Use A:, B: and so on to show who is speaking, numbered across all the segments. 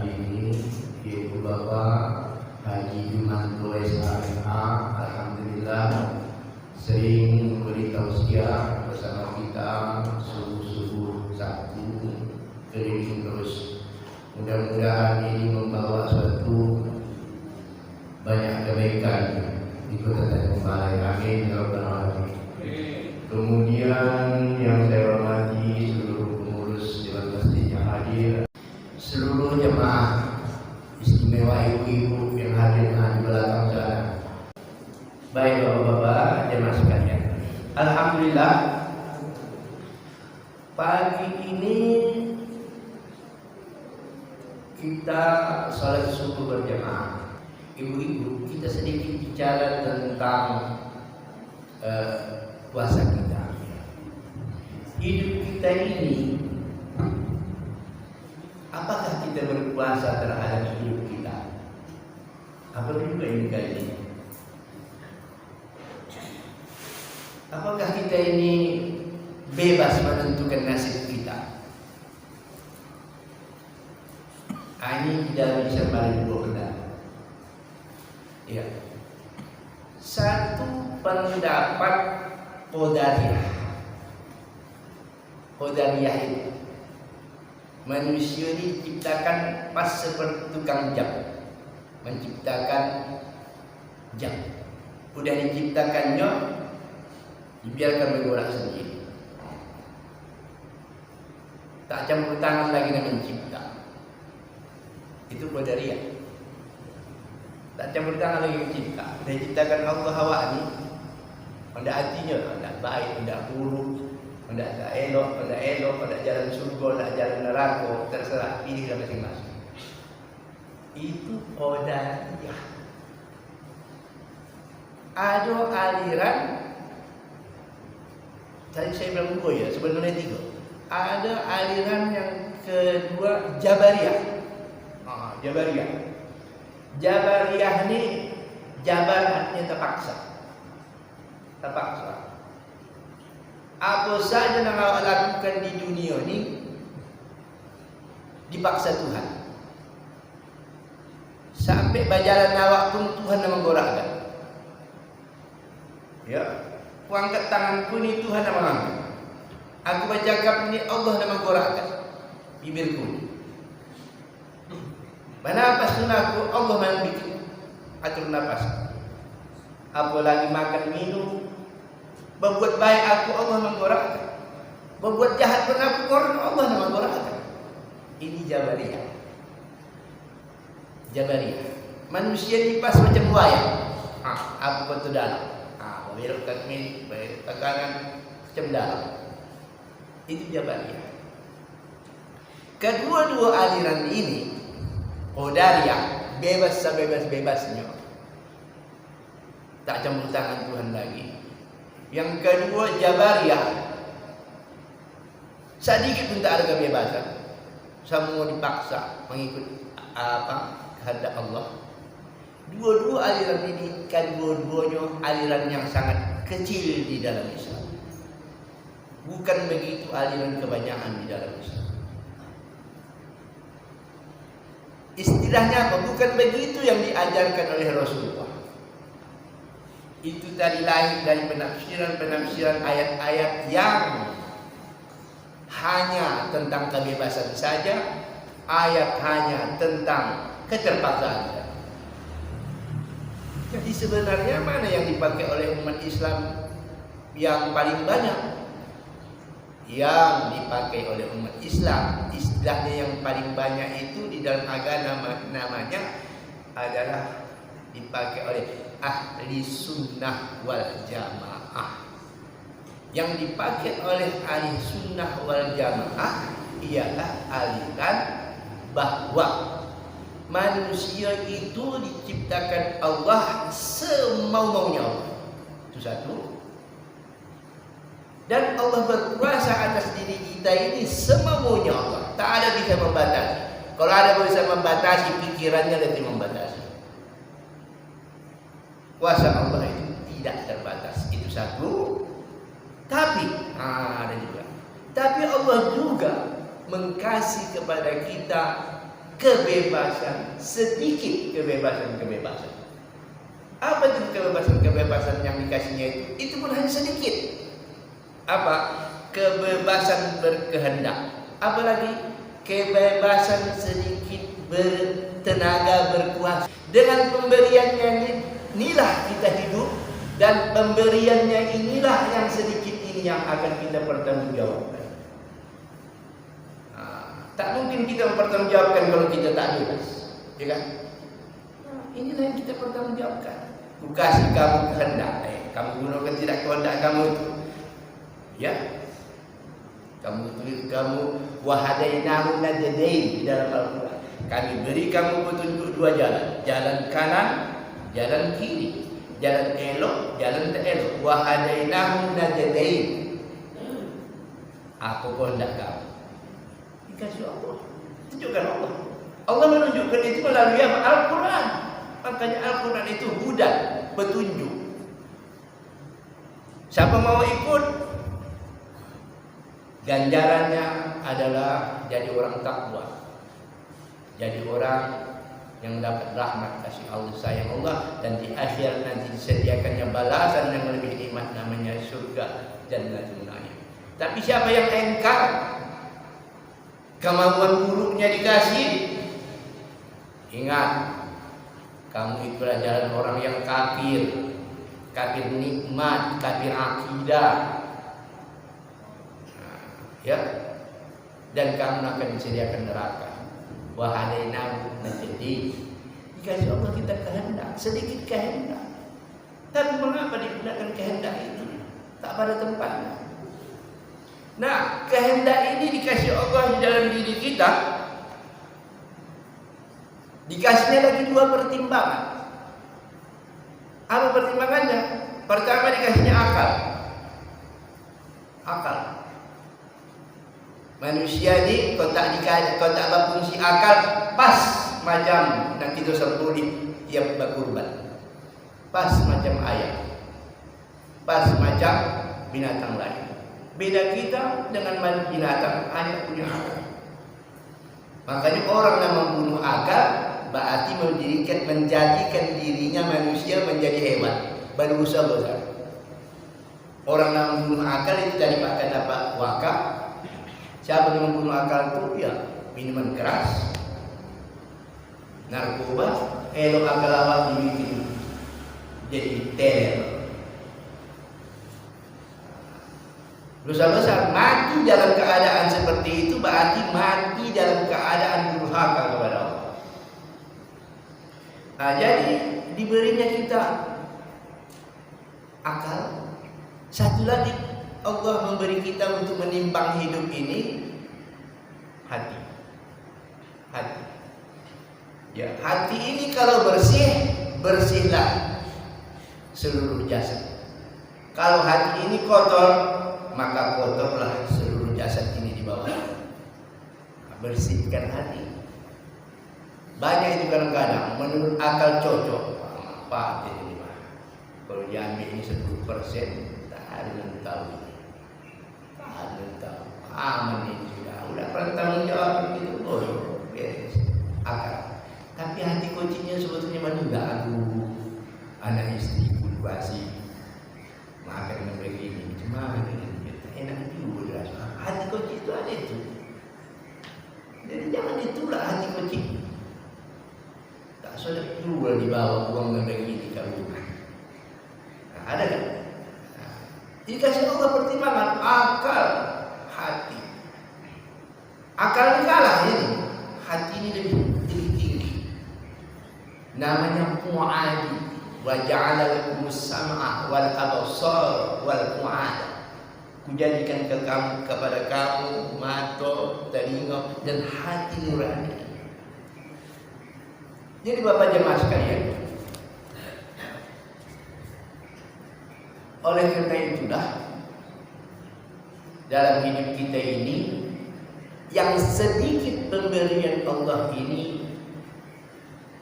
A: hari ini, Ibu Bapak Haji Jumanto SHMA, alhamdulillah sering memberi tausiah bersama kita subuh-subuh Sabtu keliling terus. Mudah-mudahan ini membawa suatu banyak kebaikan di Kota Tanjung Balai. Amin ya rabbal alamin. Kemudian yang saya hormati seluruh pengurus Dewan Masjid yang hadir, seluruh jemaah istimewa ibu-ibu yang hadir di belakang sana. Baik bapak-bapak, jemaah sekalian. Alhamdulillah pagi ini kita salat subuh berjamaah. Ibu-ibu, kita sedikit bicara tentang puasa kita. Hidup kita ini, apakah kita berpuasa terhadap hidup kita? Apa juga ini kali ini? Apakah kita ini bebas menentukan nasib kita? Ini tidak bisa balik dua benda. Ya. Satu pendapat Qadariyah. Qadariyah itu manusia ini diciptakan pas seperti tukang jam, menciptakan jam. Udah diciptakannya, dibiarkan bergerak sendiri. Tak campur tangan lagi dengan mencipta. Itu Qadariyah. Tak campur tangan lagi mencipta. Dia ciptakan Allah Hawa ni, anda hatinya, anda baik, anda buruk, anda elok, anda jalan surga, anda jalan neraka, terserah, pilihlah masing-masing. Itu Qadariyah. Ada aliran, tadi saya bilang dua ya, sebenarnya tiga. Ada aliran yang kedua, Jabariyah. Jabariyah. Jabariyah ini jabar artinya terpaksa. Terpaksa. Apa saja yang awak lakukan di dunia ini dipaksa Tuhan. Sampai berjalan awak pun Tuhan yang menggerakkan. Ya, aku angkat tanganku ini Tuhan yang mengangkat. Aku bercakap ini Allah yang menggerakkan bibirku. Bernapas sunahku Allah yang bikin atur nafas. Apalagi makan minum, berbuat baik aku Allah menggerakkan. Berbuat jahat pun aku Allah yang menggerakkan. Ini Jabariyah. Jabariyah. Manusia ini pas macam buaya. Aku betul dalam. Belok ke kiri, belok ke kanan, macam dalam. Itu Jabariyah. Kedua-dua aliran ini Qadariyah, bebas sebebas-bebasnya, tak campur tangan Tuhan lagi. Yang kedua Jabariyah, sedikit pun tak ada kebebasan, semua dipaksa mengikut kehendak Allah. Dua-dua aliran ini kan dua-duanya aliran yang sangat kecil di dalam Islam. Bukan begitu aliran kebanyakan di dalam Islam. Istilahnya apa? Bukan begitu yang diajarkan oleh Rasulullah. Itu tadi lahir dari penafsiran ayat-ayat yang hanya tentang kebebasan saja, ayat hanya tentang keterpaksaan. Jadi sebenarnya mana yang dipakai oleh umat Islam yang paling banyak? Yang dipakai oleh umat Islam, istilahnya yang paling banyak itu di dalam agama namanya adalah dipakai oleh ahli sunnah wal jamaah. Yang dipakai oleh ahli sunnah wal jamaah ialah aliran bahwa manusia itu diciptakan Allah semau-maunya Allah. Itu satu. Dan Allah berkuasa atas diri kita ini semaunya Allah. Tak ada bisa membatasi. Kalau ada bisa membatasi, pikirannya lebih membatasi. Kuasa Allah itu tidak terbatas. Itu satu. Tapi ada juga. Tapi Allah juga mengkasih kepada kita kebebasan, sedikit kebebasan. Apa itu kebebasan yang dikasihnya itu? Itu pun hanya sedikit. Apa? Kebebasan berkehendak. Apalagi kebebasan sedikit bertenaga, berkuasa. Dengan pemberiannya inilah kita hidup, dan pemberiannya inilah yang sedikit ini yang akan kita pertanggungjawabkan. Tak mungkin kita mempertanggungjawabkan kalau kita tak bebas, ya kan? Inilah yang kita pertanggungjawabkan. Ku kasih kamu kehendak, kamu gunakan tidak kehendak kamu itu, ya. Kamu wahadainahu najdain di dalam Al-Quran. Kami beri kamu petunjuk dua jalan, jalan kanan, jalan kiri, jalan elok, jalan tak elok. Wahadainahu najdain. Apa kehendak kamu? Dikasih Allah, tunjukkan Allah. Allah menunjukkan itu melalui Al-Quran. Makanya Al-Quran itu hudan, petunjuk. Siapa mau ikut, ganjarannya adalah jadi orang takwa, jadi orang yang mendapat rahmat kasih Allah, sayang Allah, dan di akhir nanti disediakannya balasan yang lebih nikmat, namanya surga Jannatul Na'im. Tapi siapa yang engkar, kemampuan buruknya dikasih, ingat, kamu itulah jalan orang yang kafir, kafir nikmat, kafir akidah, ya. Dan kamu akan disediakan neraka. Wahadainahu najdain. Dikasih Allah kita kehendak, sedikit kehendak. Tapi mengapa digunakan kehendak itu tak pada tempatnya? Nah, kehendak ini dikasih Allah di dalam diri kita. Dikasihnya lagi dua pertimbangan. Apa pertimbangannya? Pertama, dikasihnya akal. Akal. Manusia ni kalau tak berfungsi akal, pas macam nak kita sembelih tiap berkurban, pas macam ayam, pas macam binatang lain. Beda kita dengan binatang, hanya punya akal. Makanya orang yang membunuh akal berarti menjadikan dirinya manusia menjadi hewan, berdosa besar. Orang yang membunuh akal itu tadi pakai dapat wakaf. Siapa yang membunuh akal itu? Ya, minuman keras, narkoba, elok akal awak dibikin jadi teler. Dosa besar, mati dalam keadaan seperti itu berarti mati dalam keadaan durhaka kepada Allah. Nah, jadi diberinya kita akal. Satu lagi, Allah memberi kita untuk menimbang hidup ini hati. Hati. Ya, hati ini kalau bersih, bersihlah seluruh jasad. Kalau hati ini kotor, maka kotorlah seluruh jasad ini di bawah. Bersihkan hati. Banyak itu kadang-kadang menurut akal cocok. Apa ini? Kalau diambil ini 10%, tak ada yang tahu. Aman ini sudah bertanggung jawab begitu, beres akal. Tapi hati kucingnya sebetulnya mana? Aduh, anak istri kultivasi makan begini, cuma enak juga. Hati kucing itu ada itu. Jadi jangan ditolak hati kucing. Tak sudah jual dibawa uang begini ke rumah. Nah, ada kan? Dikasih Allah pertimbangan akal, hati. Akal ini kalah ini, hati ini lebih tinggi. Namanya mu'adi. Wa ja'ala lakumus sam'a wal absar wal fu'ada. Kujadikan kepada kamu mata, telinga, dan hati nurani. Jadi Bapak jemaah sekalian, oleh karena itulah dalam hidup kita ini, yang sedikit pemberian Allah ini,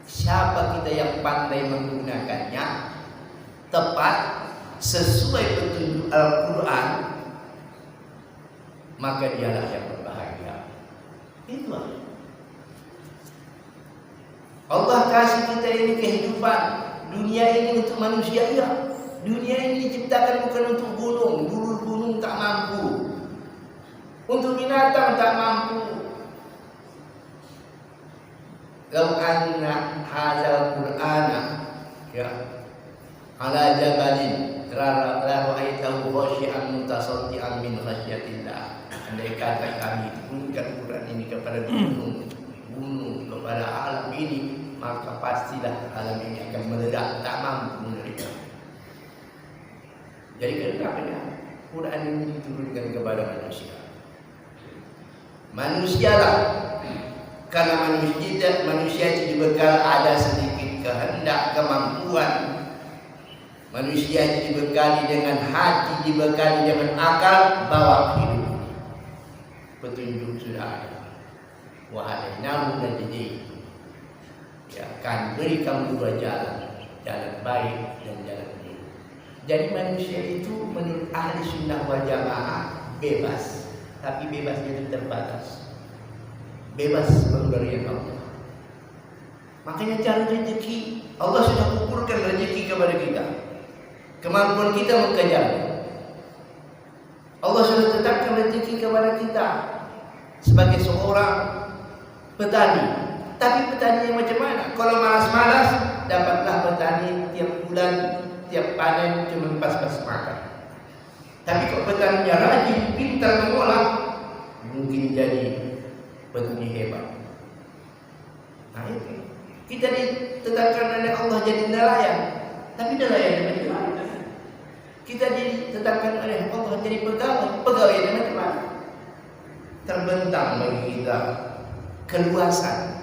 A: siapa kita yang pandai menggunakannya tepat sesuai petunjuk Al-Quran, maka dialah yang berbahagia. Itulah. kasih kita ini kehidupan. Dunia ini untuk manusia, ya. Dunia ini diciptakan bukan untuk gunung. Dulu gunung tak mampu. Untuk binatang tak mampu. Lau anna hadzal qur'ana ya ala jabalin la ra'aitahu khashi'an mutasaddian min khasyatillah. Andai kata kami turunkan Quran ini kepada gunung kepada alam ini, maka pastilah alam ini akan meledak, tak mampu menerima. Jadi kenapa Quran ini diturunkan kepada manusia? Manusialah, karena manusia itu dibekal ada sedikit kehendak, kemampuan. Manusia itu dibekali dengan hati, dibekali dengan akal, bawa hidup. Petunjuk sudah ada. Wahai namun najdi, ya akan beri kamu dua jalan, jalan baik dan jalan buruk. Jadi manusia itu menurut ahli sunnah wal jamaah bebas, tapi bebasnya itu terbatas. Bebas pemberian Allah. Makanya cari rezeki, Allah sudah ukurkan rezeki kepada kita. Kemampuan kita mengejarnya. Allah sudah tetapkan rezeki kepada kita sebagai seorang petani. Tapi petani yang macam mana? Kalau malas-malas, dapatlah petani tiap bulan, tiap panen cuma pas-pas makan. Tapi kalau petaninya rajin, pintar mengolah, mungkin jadi petani hebat. Nah itu kita ditetapkan oleh Allah jadi nelayan, tapi nelayan yang macam mana? Kita ditetapkan oleh Allah jadi pegawai yang macam mana? Terbentang bagi kita keluasan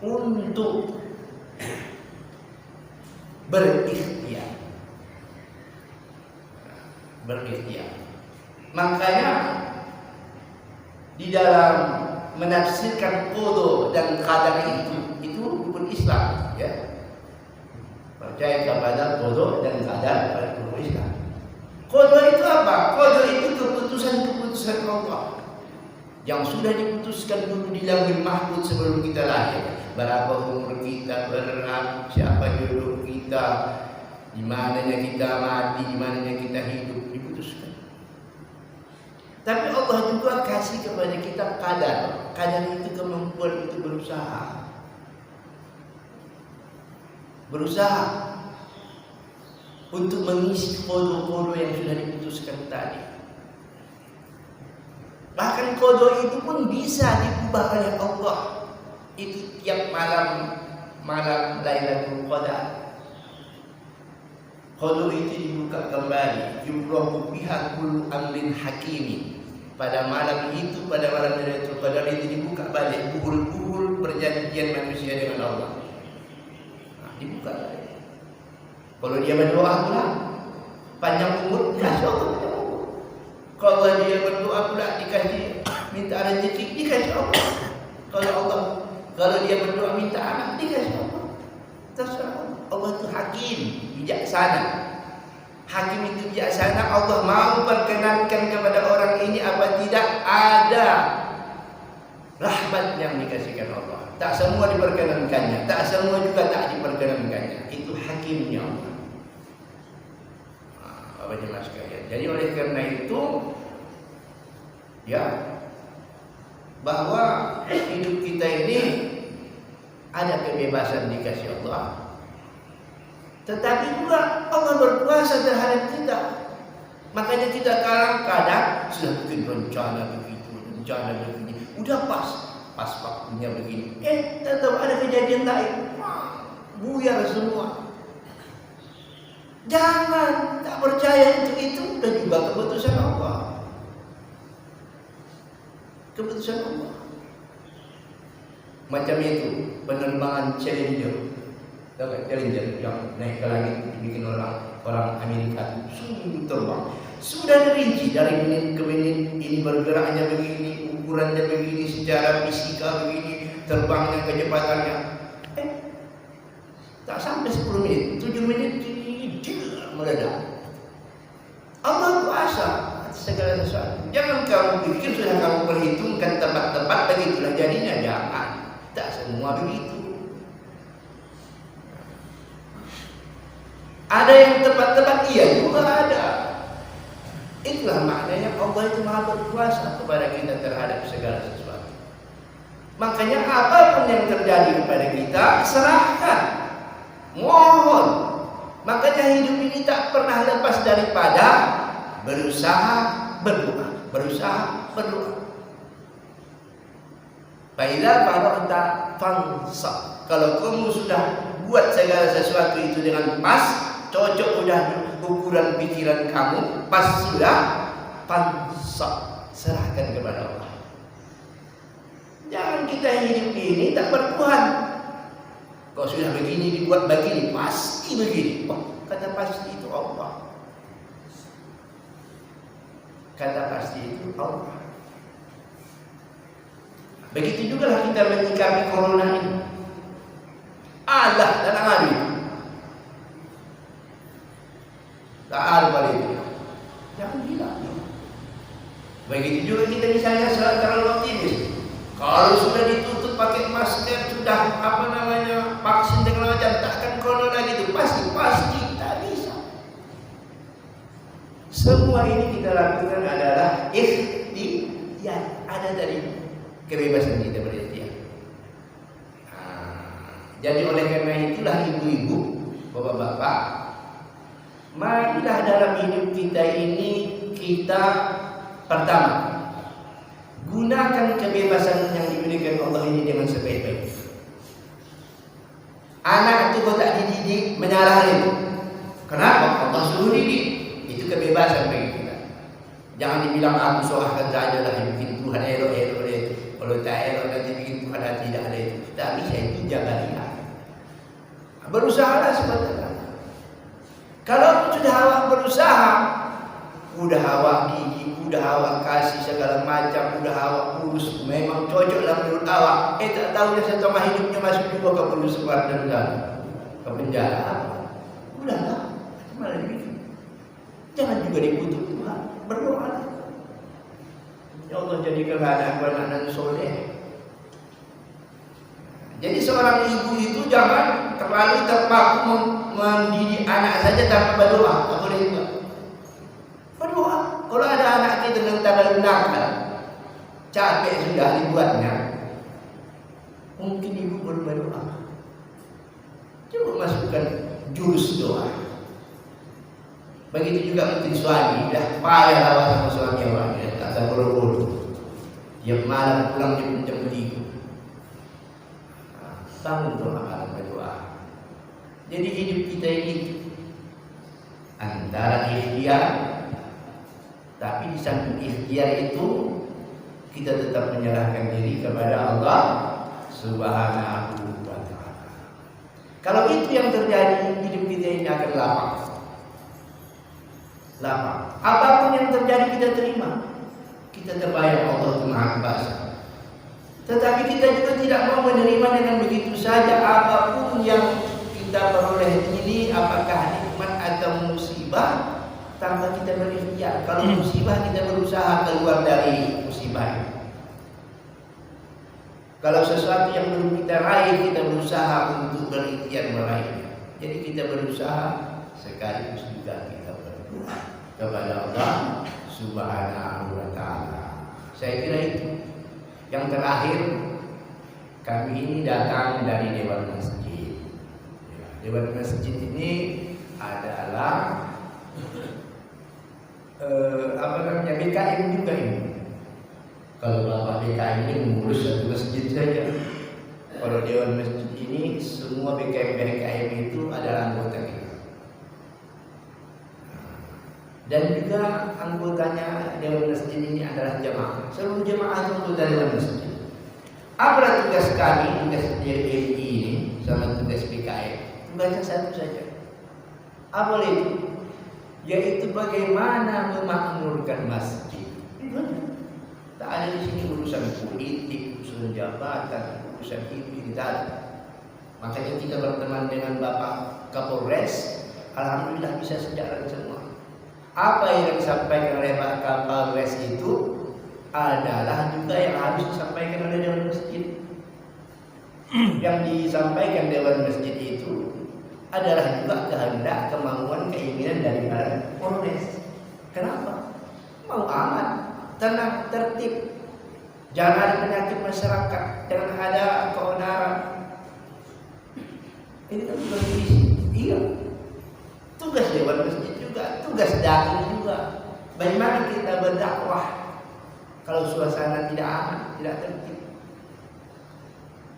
A: untuk berikhtiar. Makanya di dalam menafsirkan qada dan qadar itu rukun Islam, ya. Percaya kepada qada dan qadar pada rukun Islam. Qada itu apa? Qada itu keputusan Allah yang sudah diputuskan dulu di lauhul mahfuz sebelum kita lahir. Berapa umur kita, siapa jodoh kita, di mananya kita mati, di mananya kita hidup, diputuskan. Tapi Allah juga kasih kepada kita qadar. Qadar itu kemampuan untuk berusaha untuk mengisi qada-qada yang sudah diputuskan tadi. Bahkan qada itu pun bisa diubah oleh Allah. Itu tiap malam Lailatul Qadar. Qada itu dibuka kembali. Yufrahu biha kullu amrin hakim. Pada malam itu, pada malam Lailatul Qadar itu dibuka balik buhul-buhul perjanjian manusia dengan Allah. Nah, dibuka balik. Kalau dia berdoa pula panjang umur, dikasih Allah panjang umur. Kalau dia berdoa pula dikasih minta rezeki, dikasih Allah. Kalau dia berdoa minta anak, dikasih Allah. Terserah Allah itu hakim, bijaksana. Hakim itu bijaksana. Allah mau perkenankan kepada orang ini apa tidak, ada rahmat yang dikasihkan Allah. Tak semua diperkenankannya, tak semua juga tak diperkenankannya. Itu hakimnya Allah. Bapak jemaah sekalian. Jadi oleh karena itu, ya, bahwa hidup kita ini ada kebebasan dikasih Allah. Tetapi juga Allah berkuasa terhadap kita. Makanya kita kadang-kadang sudah bikin rencana begitu, rencana begini, udah pas waktunya begini. Tetap ada kejadian lain, buyar semua. Jangan tak percaya itu dan juga keputusan Allah. Keputusan Allah. Macam itu penerbangan Challenger. Tahu tak Challenger yang naik ke langit dibikin orang Amerika itu terbang. Sudah dirinci dari menit ke menit, ini bergeraknya begini, ukurannya begini, secara fisika begini, terbangnya kecepatannya. Tak sampai 10 menit, 7 menit dia meledak. Allah kuasa segala sesuatu. Jangan kamu pikir sudah kamu perhitungkan tempat-tempat begitulah jadinya, jangan. Tak semua begitu. Ada yang tepat-tepat, iya juga ada. Itulah maknanya Allah itu maha berkuasa kepada kita terhadap segala sesuatu. Makanya apapun yang terjadi kepada kita, serahkan, mohon. Makanya hidup ini tak pernah lepas daripada berusaha berdoa, berusaha berdoa. Baiklah faragta fansab. Kalau kamu sudah buat segala sesuatu itu dengan pas, cocok udah ukuran pikiran kamu, pas sudah, fansab, serahkan kepada Allah. Jangan kita hidup ini tak bertuhan. Kalau sudah begini dibuat begini, pasti begini. Oh, kata pasti itu Allah. Kata pasti itu Allah. Begitu juga lah kita menyikapi corona ini. Allah dan Ali. Tak ada itu. Jangan gila. Begitu juga kita misalnya salah terlalu optimis. Kalau sudah ditutup pakai masker, sudah vaksin dengan macam, takkan corona gitu. Pasti tak bisa. Semua ini kita lakukan adalah ikhtiyar, ada dari kebebasan kita berikhtiar. Jadi oleh karena itulah ibu-ibu, bapak-bapak, marilah dalam hidup kita ini kita pertama gunakan kebebasan yang diberikan Allah ini dengan sebaik-baiknya. Anak itu kau tak dididik menyalahi. Kenapa? Allah suruh didik. Itu kebebasan bagi kita. Jangan dibilang aku soalkan saja lah yang bikin Tuhan elok-elok itu. Kalau tak elok nanti bikin Tuhan tidak ada itu. Tak bisa itu jaga lihat. Berusahalah sebenarnya. Kalau sudah awak berusaha, udah awak didik, udah awak kasih segala macam, udah awak urus, memang cocok lah menurut awak. Tak tahu dia setengah hidupnya masuk juga ke polisi dan ke penjara. Udahlah, malah begitu. Jangan juga dikutuk Tuhan, berdoa. Ya Allah jadikan anak-anak soleh. Jadi seorang ibu itu jangan terlalu terpaku mendidik anak saja tanpa berdoa. Tak boleh juga. Berdoa. Kalau ada anak kita dengan tanda nakal, capek sudah dibuatnya, mungkin ibu perlu berdoa. Coba masukkan jurus doa. Begitu juga mungkin suami, dah payah awak sama suami awaknya, tak ada buru-buru. Dia malam pulang jam 3. Bangun doa malam berdoa. Jadi hidup kita ini antara ikhtiar, tapi di samping ikhtiar itu kita tetap menyerahkan diri kepada Allah Subhanahu wa ta'ala. Kalau itu yang terjadi, hidup kita ini akan lapang. Lapang. Apapun yang terjadi kita terima. Kita terbayang Allah itu Maha Kuasa. Tetapi kita juga tidak mau menerima dengan begitu saja apapun yang kita peroleh ini, apakah nikmat atau musibah, tanpa kita berikhtiar. Kalau musibah kita berusaha keluar dari musibah. Kalau sesuatu yang belum kita raih, kita berusaha untuk berikhtiar meraihnya. Jadi kita berusaha sekaligus juga kita berdoa kepada Allah Subhanahu wa ta'ala. Saya kira itu. Yang terakhir, kami ini datang dari Dewan Masjid. Dewan Masjid ini adalah BKM juga ini. Kalau Bapak BKM ini mengurus satu masjid saja. Kalau Dewan Masjid ini semua BKM itu adalah anggota kita. Dan juga anggotanya Dewan Masjid ini adalah jemaah. Seluruh jemaah itu anggota Dewan Masjid. Apa tugas kami, tugas DLI ini sama tugas PKM? Tugasnya satu saja. Apa itu? Yaitu bagaimana memakmurkan masjid. Tak ada di sini urusan politik, urusan jabatan, urusan ini tidak ada. Makanya kita berteman dengan Bapak Kapolres, alhamdulillah bisa sejalan semua. Apa yang disampaikan oleh Pak Kapolres itu adalah juga yang harus disampaikan oleh Dewan Masjid. Yang disampaikan Dewan Masjid itu adalah juga kehendak, kemauan, keinginan dari para Polres. Kenapa? Mau aman, tenang, tertib. Jangan ada penyakit masyarakat, jangan ada keonaran. Ini kan tugas polisi. Iya. Tugas dewan masjid juga, tugas dai juga. Bagaimana kita berdakwah kalau suasana tidak aman, tidak tertib?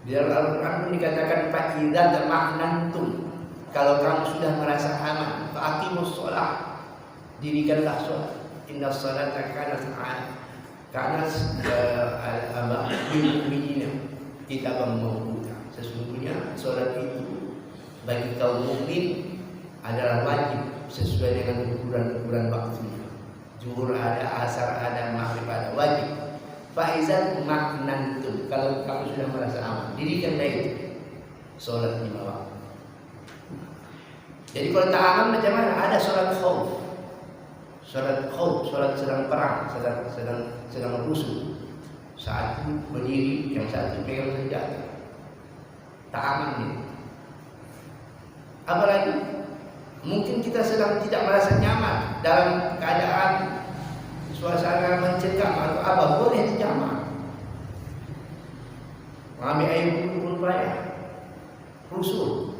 A: Di dalam Al-Quran pun dikatakan fa'idza tama'nantum, kalau kamu sudah merasa aman, faqimus shalah, dirikanlah salat. Inna sholata kanat al-mu'minina kitaban mawquta. Sesungguhnya salat itu bagi kaum mukmin adalah wajib sesuai dengan ukuran waktunya. Zuhur ada, asar ada, maghrib ada, wajib. Faizat maknantum, kalau kamu sudah merasa aman, dirikanlah itu salat 5 waktu. Jadi kalau tak aman macam mana? Ada salat khauf. Salat khauf, salat sedang perang, sedang rusuh. Satu berdiri, yang satu pegang senjata. Tak aman ini. Apalagi mungkin kita sedang tidak merasa nyaman dalam keadaan suasana mencekam atau apa, boleh dijamak. Mengambil air pun payah, rusuh.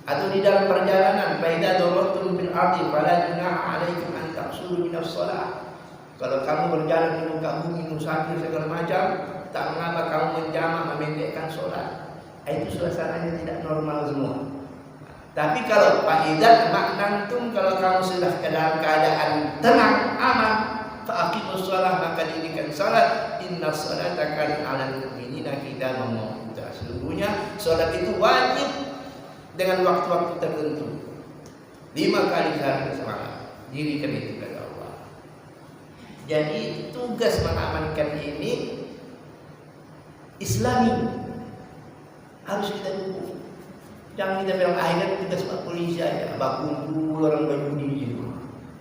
A: Atau di dalam perjalanan, faida darabtum fil ardi fala junaha 'alaikum an taqsuru min as-shalah. Kalau kamu berjalan di muka bumi, musafir segala macam, tak mengapa kamu menjamak, memendekkan sholat. Itu suasananya tidak normal semua. Tapi kalau fa'idat maknantum, kalau kamu sudah dalam keadaan tenang, aman, fa'aqimus shalah, maka dirikan salat. Inna sholata kanat 'alal mu'minina kitaban mawquta. Sesungguhnya salat itu wajib dengan waktu-waktu tertentu. 5 kali sehari semalam. Dirikan itu kepada Allah. Jadi tugas mengamankan ini Islami, harus kita dukung. Jangan kita bilang akhirnya tugas Pak Polisi aja, kumpul orang berjudi di situ.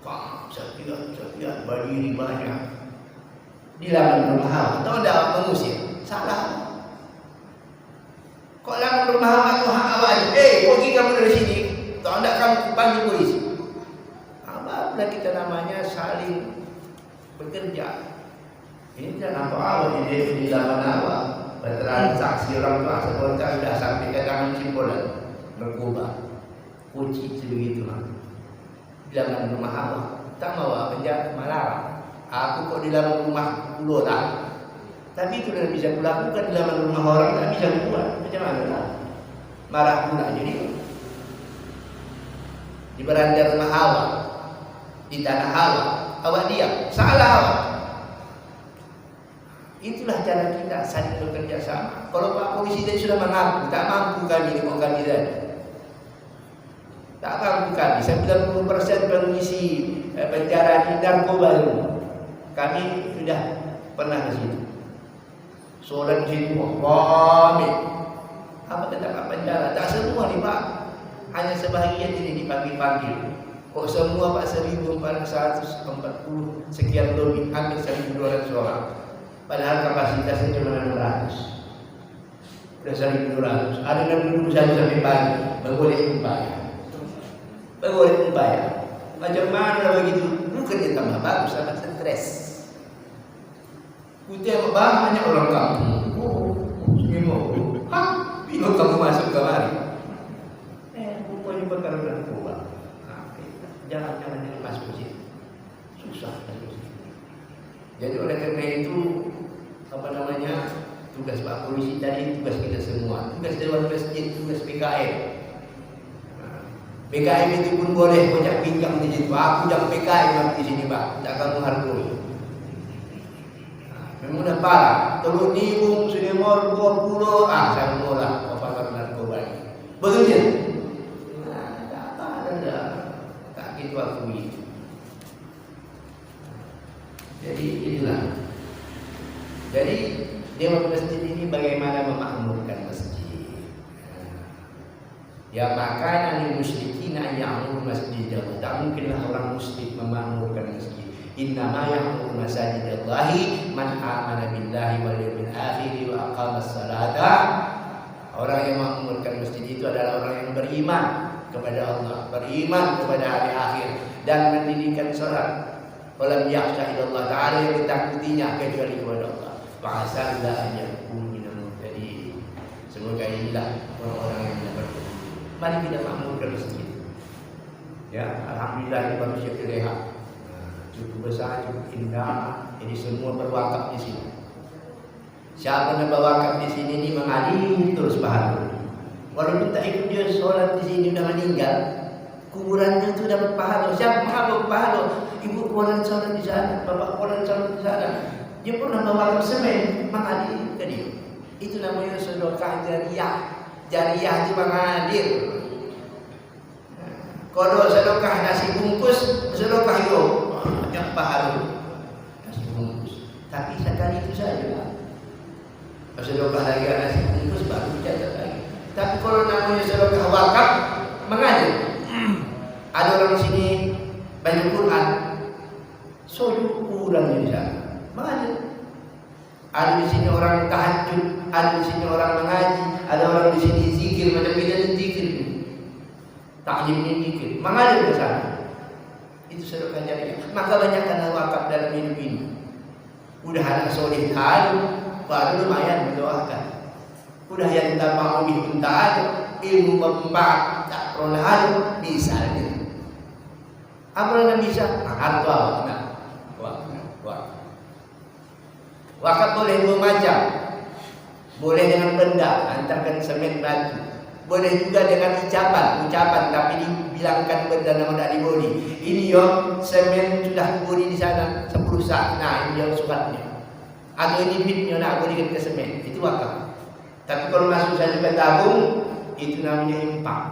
A: Pak, sekian, berdiri banyak. Dilarang rumah, atau tidak mengusir? Salah. Kok larang rumah itu hak awak? Pergi kamu dari sini. Atau tidak kamu panggil polisi? Apabila kita namanya saling bekerja. Ini tidak nampak awak di zaman awak. Bertransaksi orang tua sebentar sudah sampai ke tangan simbolan narkoba, kunci sebegitu lah. Bilangan rumah awak, tak mau penjara malah. Aku kok di dalam rumah pulau tak. Tapi itu tidak bisa kulakukan di dalam rumah orang, tak bisa buat. Macam mana lah? Marah pula jadi. Di beranda rumah awak, di tanah awak diam, salah awak. Itulah cara kita saling bekerja sama. Kalau Pak Polisi tadi sudah mengaku, tak mampu kami dengan kami tadi. Tak mampu kami. 90% pengisi penjara di narkoba itu. Kami sudah pernah ke situ. Solat di situ, ramai. Apa kata penjara? Tak semua nih Pak. Hanya sebahagian ini dipanggil-panggil. Kok semua Pak 1.440 sekian lebih, hampir 1.200 orang. Padahal kapasitasnya cuma 600. Sudah 1.200. Ada yang duduk saja sampai pagi. Boleh bayar. Macam mana begitu? Bukan dia tambah bagus, tambah stres. Putih banyak orang kampung. Semua. Bingung kamu masuk kamar. Rupanya perkara narkoba. Jangan masuk ke situ. Susah. Jadi oleh karena itu tugas Pak Polisi tadi, tugas kita semua, tugas Dewan Masjid, tugas PKM. PKM itu pun boleh banyak pinjam di situ. Aku yang PKM di sini Pak, tak kamu hargoi. Memang dah parah. Teluk Nibung, Sinemor, 20, saya mula pakar narkoba ini. Betul. Tak gitu aku ini. Jadi inilah. Jadi Dewan Masjid ini bagaimana memakmurkan masjid. Ya maka lil musyrikin ya'muru masjid. Tak mungkinlah orang musyrik memakmurkan masjid. Innama ya'muru masajidallahi man amana billahi wal yawmil akhir wa aqamas salata. Orang yang memakmurkan masjid itu adalah beriman kepada Allah, beriman kepada hari akhir, dan mendirikan sholat. Walam yakhsha illallah ta'ala, yang ditakutinya kecuali kepada Allah. Fa'asa la yakun minal muhtadin. Semoga inilah orang-orang yang dapat. Mari kita makmurkan masjid. Ya, alhamdulillah ini manusia terlihat cukup besar, cukup indah. Ini semua berwakaf di sini. Siapa yang berwakaf di sini ini mengalir terus pahala. Walaupun tak ikut dia sholat di sini sudah meninggal, kuburannya itu dapat pahala. Siapa maha pahala? Ibu kuburan sholat di sana, bapak kuburan sholat di sana. Dia pernah berwakaf semen, mengalir ke dia. Itu namanya sedekah jariyah. Jariyah itu mengalir. Kalau sedekah nasi bungkus, sedekah itu yang pahala nasi bungkus. Tapi sekali itu saja. Sedekah lagi nasi bungkus baru catat lagi. Tapi kalau namanya sedekah wakaf mengalir. Ada orang sini baca Quran, sujud kurang di sana, mengalir. Ada di sini orang tahajud, ada di sini orang mengaji, ada orang di sini zikir, macam kita zikir, taklim ini zikir, mengalir ke sana. Itu sedekah jariyah. Maka banyakkanlah wakaf dalam hidup ini. Udah anak soleh ada, baru lumayan mendoakan. Udah yang tak mau pun tak ada, ilmu bermanfaat tak pernah ada, misalnya. Apa yang bisa? Harta awak. Wakaf boleh dua macam. Boleh dengan benda, antarkan semen batu. Boleh juga dengan ucapan tapi dibilangkan benda nama tak diberi. Ini yo semen sudah kuburi di sana 10 sak. Nah, ini yang suratnya. Atau ini bitnya nak berikan ke semen. Itu wakaf. Tapi kalau masuk saja ke tabung, itu namanya infak.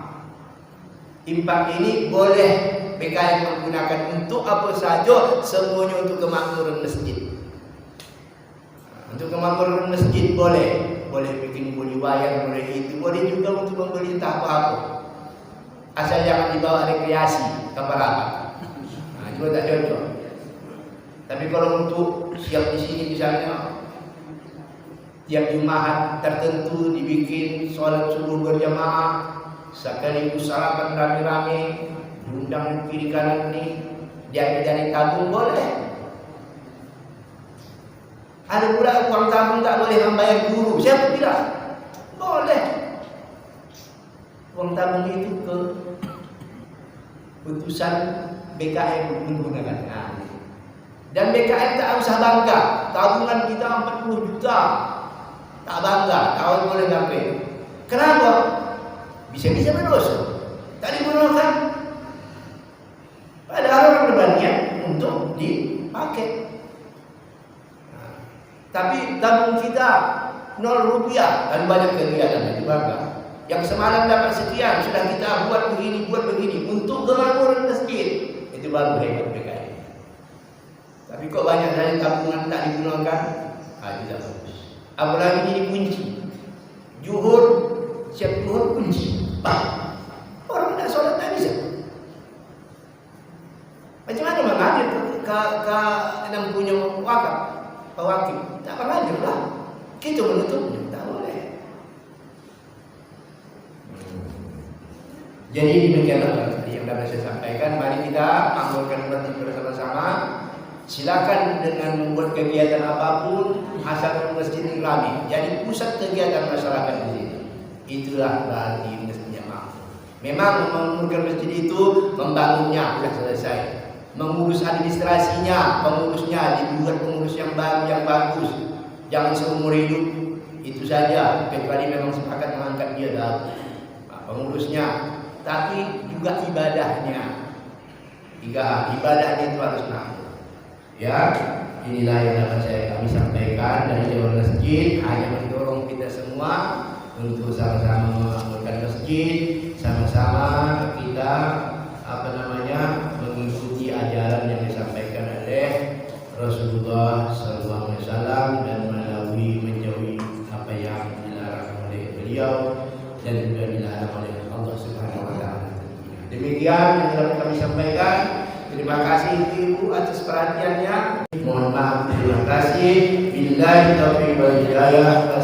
A: Infak ini boleh BKM menggunakan untuk apa saja, semuanya untuk kemakmuran masjid. Untuk kemakmuran masjid boleh bikin buli wayang, boleh itu, boleh juga untuk membeli entah apa-apa. Asal jangan dibawa rekreasi ke Parapat. Nah, juga tak cocok. Tapi kalau untuk siap di sini misalnya, tiap Jumat tertentu dibikin sholat subuh berjamaah, sekaligus sarapan rame-rame, diundang kiri kanan ini, dari tabung boleh. Ada pula uang tabung tak boleh membayar guru. Siapa bilang? Boleh. Uang tabung itu ke putusan BKM menggunakan. Nah, dan BKM tak usah bangga. Tabungan kita 40 juta. Tak bangga, tahun boleh ngapain. Kenapa? Bisa-bisa berdosa. Tak digunakan. Padahal orang berniat untuk dipakai. Nah, tapi tabung kita 0 rupiah dan banyak kegiatan yang bangga. Yang semalam dapat sekian, sudah kita buat begini untuk kemakmuran masjid. Itu baru hebat PKI. Tapi kok banyak dari tabungan tak digunakan? Tidak bagus. Apalagi jadi kunci. Zuhur, siap zuhur kunci. Orang nak solat tak bisa. Macam mana mengalir ke enam punya wakaf, pewakil? Tak mengalir lah. Kita menutupnya, tak boleh. Jadi demikianlah yang dapat saya sampaikan. Mari kita makmurkan masjid bersama-sama. Silakan dengan membuat kegiatan apapun, asal masjid ini ramai. Jadi pusat kegiatan masyarakat di sini. Itulah berarti masjidnya makmur. Memang memakmurkan masjid itu membangunnya sudah selesai. Mengurus administrasinya, pengurusnya dibuat pengurus yang baru yang bagus. Jangan seumur hidup itu saja, kecuali memang sepakat mengangkat dia dalam pengurusnya. Tapi juga ibadahnya. Ibadahnya itu harus makmur. Ya, inilah yang dapat kami sampaikan dari Dewan Masjid. Hanya mendorong kita semua untuk sama-sama memakmurkan masjid, sama-sama kita mengikuti ajaran yang disampaikan oleh Rasulullah SAW dan menjauhi apa yang dilarang oleh beliau dan juga dilarang oleh Allah Subhanahu Wa Taala. Demikian yang dapat kami sampaikan. Terima kasih Ibu atas perhatiannya. Mohon maaf, terima kasih. Billahi taufiq wal hidayah.